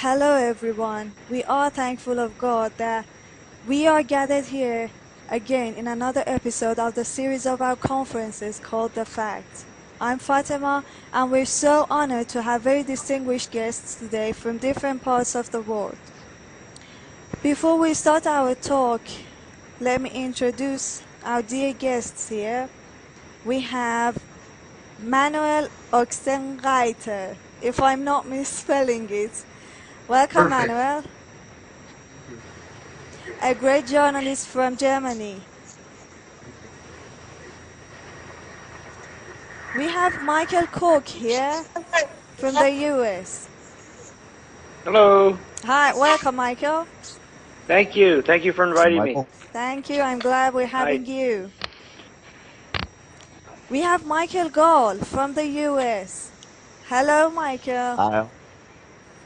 Hello everyone. We are thankful of God that we are gathered here again in another episode of the series of our conferences called The Fact. I'm Fatima and we're so honored to have very distinguished guests today from different parts of the world. Before we start our talk, let me introduce our dear guests here. We have Manuel Ochsenreiter, if I'm not misspelling it. Welcome, perfect. Manuel. A great journalist from Germany. We have Michael Koch here from the US. Hello. Hi, welcome, Michael. Thank you. Thank you for inviting me. Thank you. I'm glad we're having you. We have Michael Gaul from the US. Hello, Michael. Hi.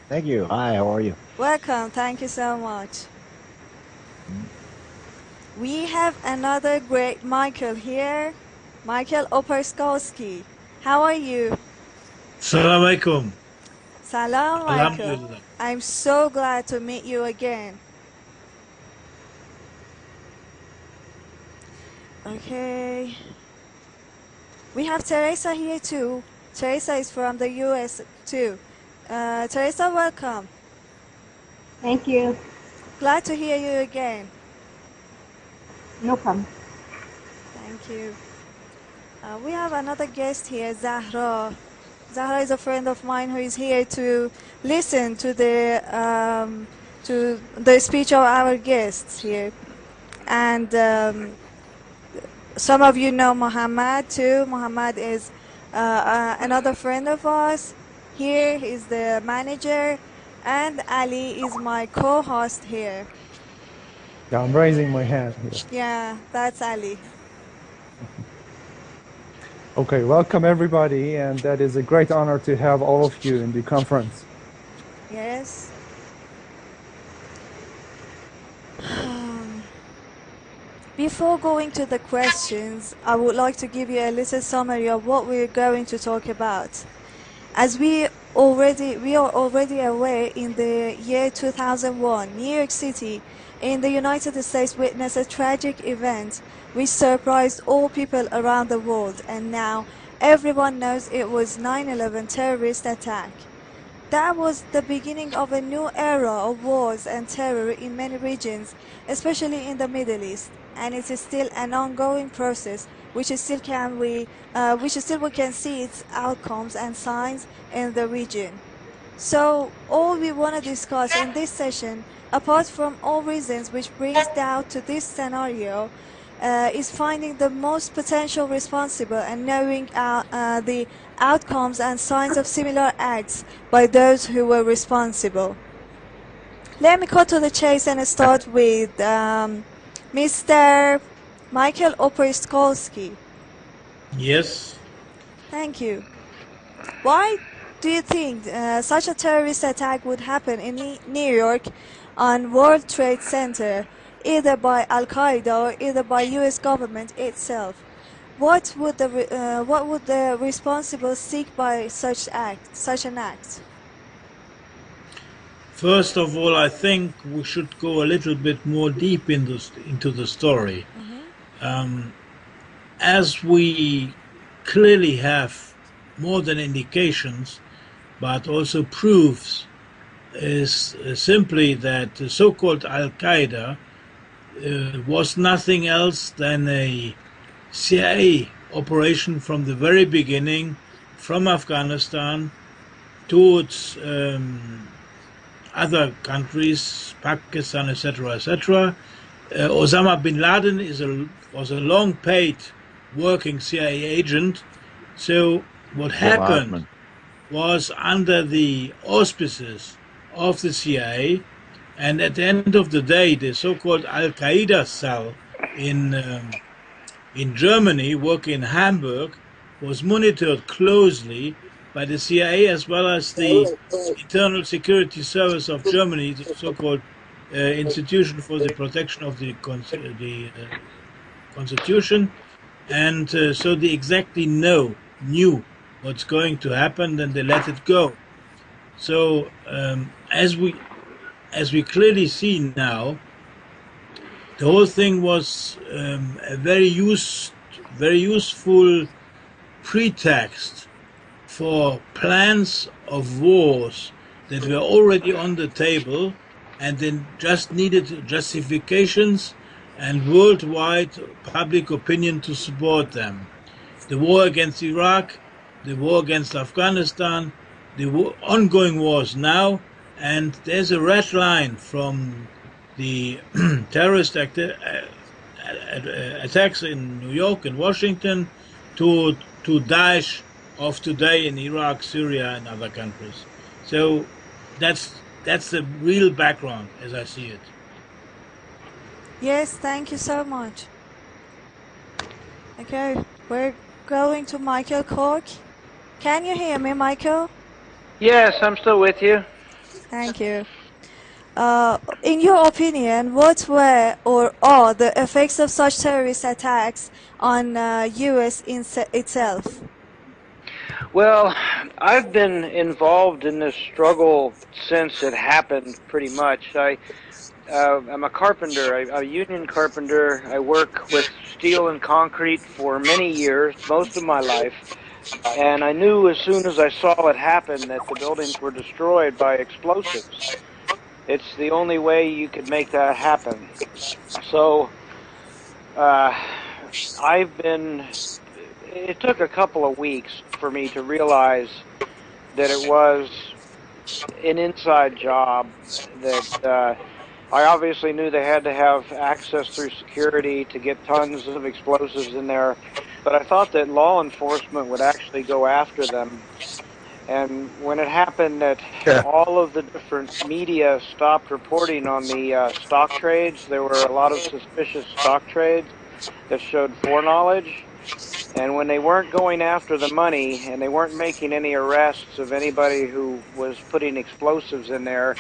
Thank you. Hi, how are you? Welcome. Thank you so much. We have another great Michael here. Michael Opperskalski. How are you? Salam alaikum. Salam, Michael. I'm so glad to meet you again. Okay. We have Teresa here too. Teresa is from the US too. Teresa, welcome. Thank you. Glad to hear you again. No problem. Thank you. We have another guest here, Zahra. Zahra is a friend of mine who is here to listen to the speech of our guests here. And some of you know Muhammad too. Muhammad is another friend of ours. Here is the manager, and Ali is my co-host here. Yeah, I'm raising my hand here. Yeah, that's Ali. Okay, welcome everybody, and that is a great honor to have all of you in the conference. Yes. Before going to the questions, I would like to give you a little summary of what we're going to talk about. As we are already aware, in the year 2001, New York City in the United States witnessed a tragic event which surprised all people around the world, and now everyone knows it was 9/11 terrorist attack. That was the beginning of a new era of wars and terror in many regions, especially in the Middle East, and it is still an ongoing process which still we can see its outcomes and signs in the region. So all we want to discuss in this session, apart from all reasons which brings doubt to this scenario, is finding the most potential responsible and knowing the outcomes and signs of similar acts by those who were responsible. Let me cut to the chase and start with Mr. Michael Opperskalski. Yes. Thank you. Why do you think such a terrorist attack would happen in New York on World Trade Center, either by Al-Qaeda or either by U.S. government itself? What would the responsible seek by such an act? First of all, I think we should go a little bit more deep into the story. Mm-hmm. As we clearly have more than indications, but also proofs, is simply that the so-called Al-Qaeda was nothing else than a CIA operation from the very beginning, from Afghanistan towards other countries, Pakistan, etc., etc. Osama bin Laden was a long-paid working CIA agent. So what happened was under the auspices of the CIA, and at the end of the day, the so-called Al-Qaeda cell in Germany, working in Hamburg, was monitored closely by the CIA as well as the Internal Security Service of Germany, the so-called Institution for the Protection of the Constitution, and so they exactly knew what's going to happen, and they let it go. So as we clearly see now, the whole thing was a very useful pretext for plans of wars that were already on the table, and then just needed justifications and worldwide public opinion to support them. The war against Iraq, the war against Afghanistan, the ongoing wars now, and there's a red line from the terrorist attacks in New York and Washington to Daesh of today in Iraq, Syria, and other countries. So that's the real background as I see it. Yes, thank you so much. Okay, we're going to Michael Cork. Can you hear me, Michael? Yes, I'm still with you. Thank you. In your opinion, what were or are the effects of such terrorist attacks on U.S. itself? Well, I've been involved in this struggle since it happened, pretty much. I'm a carpenter, a union carpenter. I work with steel and concrete for many years, most of my life. And I knew as soon as I saw it happen that the buildings were destroyed by explosives. It's the only way you could make that happen. So it took a couple of weeks for me to realize that it was an inside job, that I obviously knew they had to have access through security to get tons of explosives in there, but I thought that law enforcement would actually go after them. And when it happened that all of the different media stopped reporting on the stock trades, there were a lot of suspicious stock trades that showed foreknowledge. And when they weren't going after the money and they weren't making any arrests of anybody who was putting explosives in there,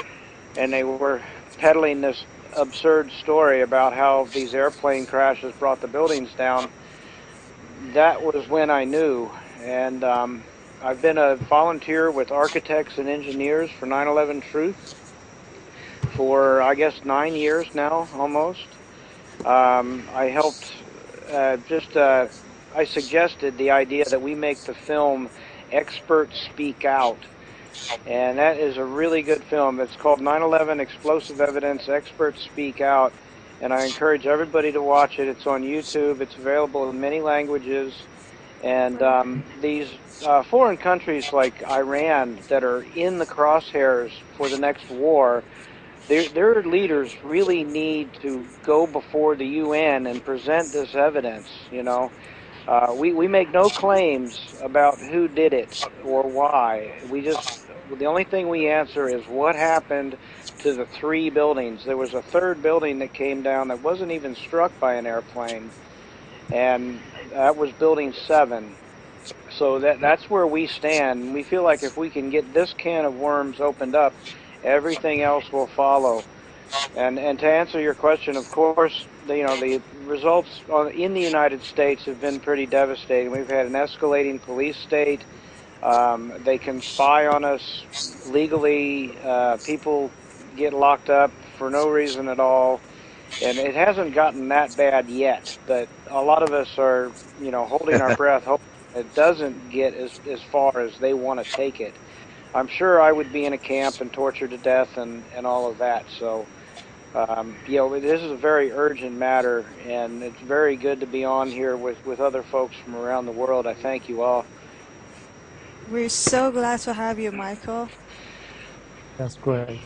and they were peddling this absurd story about how these airplane crashes brought the buildings down, that was when I knew. And I've been a volunteer with architects and engineers for 9/11 Truth for, I guess, 9 years now, almost. I helped I suggested the idea that we make the film Experts Speak Out. And that is a really good film. It's called 9/11 Explosive Evidence, Experts Speak Out. And I encourage everybody to watch it. It's on YouTube. It's available in many languages. And these foreign countries like Iran that are in the crosshairs for the next war, their leaders really need to go before the UN and present this evidence, you know. We make no claims about who did it or why. The only thing we answer is what happened to the 3 buildings. There was a 3rd building that came down that wasn't even struck by an airplane, and that was building 7. So that's where we stand. We feel like if we can get this can of worms opened up, everything else will follow. And to answer your question, of course, the results in the United States have been pretty devastating. We've had an escalating police state. They can spy on us legally. People get locked up for no reason at all. And it hasn't gotten that bad yet, but a lot of us are, holding our breath, hoping it doesn't get as far as they want to take it. I'm sure I would be in a camp and tortured to death and all of that. So, this is a very urgent matter, and it's very good to be on here with other folks from around the world. I thank you all. We're so glad to have you, Michael. That's great.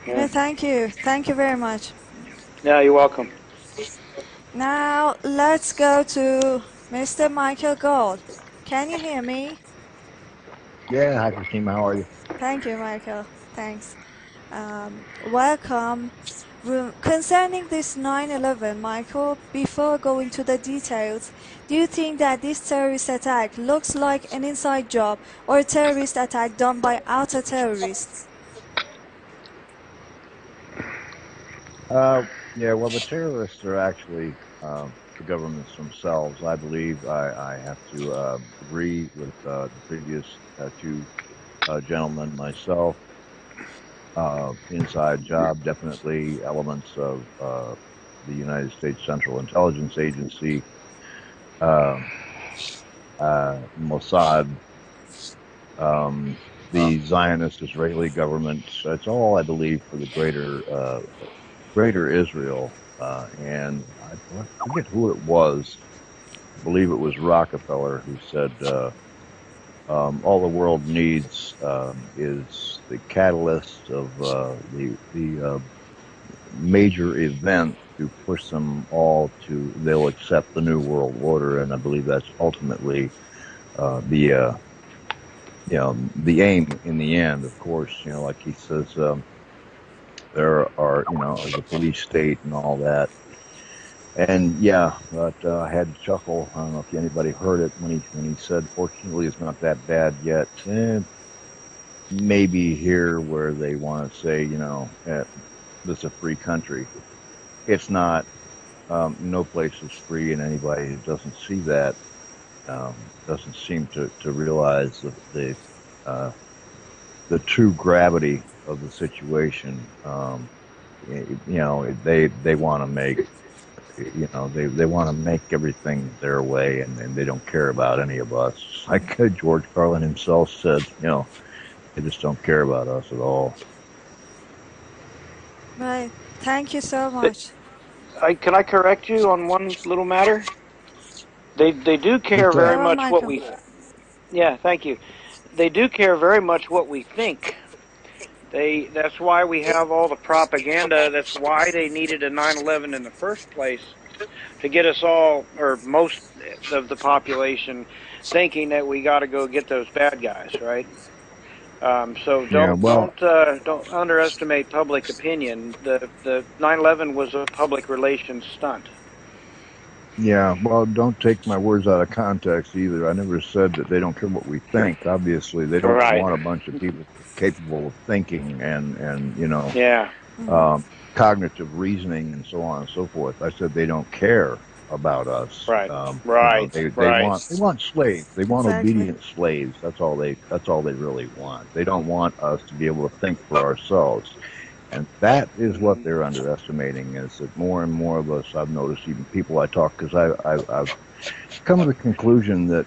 Yeah, thank you. Thank you very much. Yeah, you're welcome. Now, let's go to Mr. Michael Gaul. Can you hear me? Yeah, hi Christine, how are you? Thank you, Michael. Thanks. Welcome. Concerning this 9/11, Michael, before going to the details, do you think that this terrorist attack looks like an inside job or a terrorist attack done by outer terrorists? Yeah, well, the terrorists are actually the governments themselves. I believe I have to agree with the previous two gentlemen myself. Inside job, definitely elements of the United States Central Intelligence Agency, Mossad, the Zionist Israeli government. It's all, I believe, for the greater Israel. And I forget who it was. I believe it was Rockefeller who said all the world needs is the catalyst of the major event to push them all to, they'll accept the new world order. And I believe that's ultimately the aim in the end. Of course, like he says, there are, the police state and all that. And yeah, but I had to chuckle. I don't know if anybody heard it when he said, "Fortunately, it's not that bad yet." Maybe here where they want to say, this is a free country. It's not. No place is free, and anybody who doesn't see that doesn't seem to realize the true gravity of the situation. They want to make. They want to make everything their way, and they don't care about any of us. Like George Carlin himself said, they just don't care about us at all. Right. Thank you so much. Can I correct you on one little matter? They do care very much what we. Yeah, thank you. They do care very much what we think. That's why we have all the propaganda. That's why they needed a 9/11 in the first place, to get us all, or most of the population, thinking that we got to go get those bad guys, right? So don't underestimate public opinion. The 9/11 was a public relations stunt. Yeah, well, don't take my words out of context either. I never said that they don't care what we think. Obviously, they don't want a bunch of people capable of thinking and cognitive reasoning and so on and so forth. I said they don't care about us. Right. They want slaves. They want obedient slaves. That's all they really want. They don't want us to be able to think for ourselves. And that is what they're underestimating, is that more and more of us, I've noticed, even people I talk, because I've come to the conclusion that,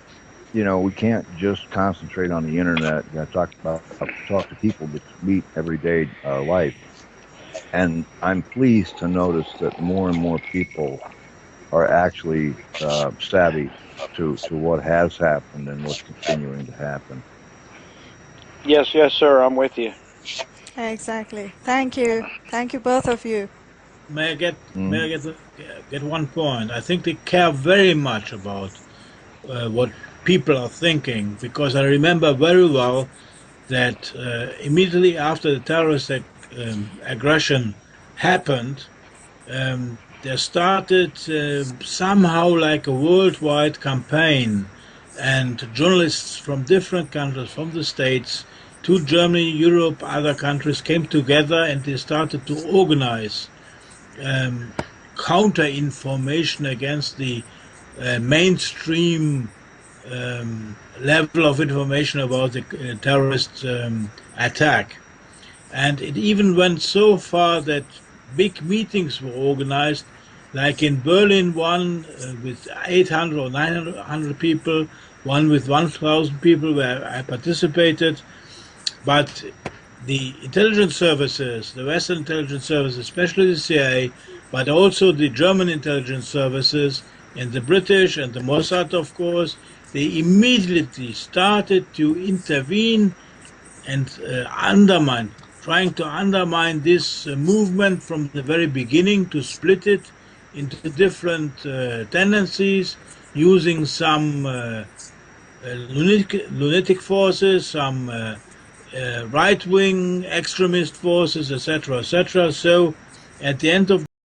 we can't just concentrate on the internet. You talk to people that meet everyday life. And I'm pleased to notice that more and more people are actually savvy to what has happened and what's continuing to happen. Yes, sir. I'm with you. Exactly. Thank you, both of you. May I get one point? I think they care very much about what people are thinking, because I remember very well that immediately after the terrorist aggression happened, there started somehow like a worldwide campaign, and journalists from different countries, from the States to Germany, Europe, other countries came together, and they started to organize counter-information against the mainstream level of information about the terrorist attack. And it even went so far that big meetings were organized, like in Berlin, one with 800 or 900 people, one with 1,000 people, where I participated. But the intelligence services, the Western intelligence services, especially the CIA, but also the German intelligence services, and the British and the Mossad, of course, they immediately started to intervene and trying to undermine this movement from the very beginning, to split it into different tendencies, using some lunatic forces, some right-wing extremist forces, etc., etc. So at the end of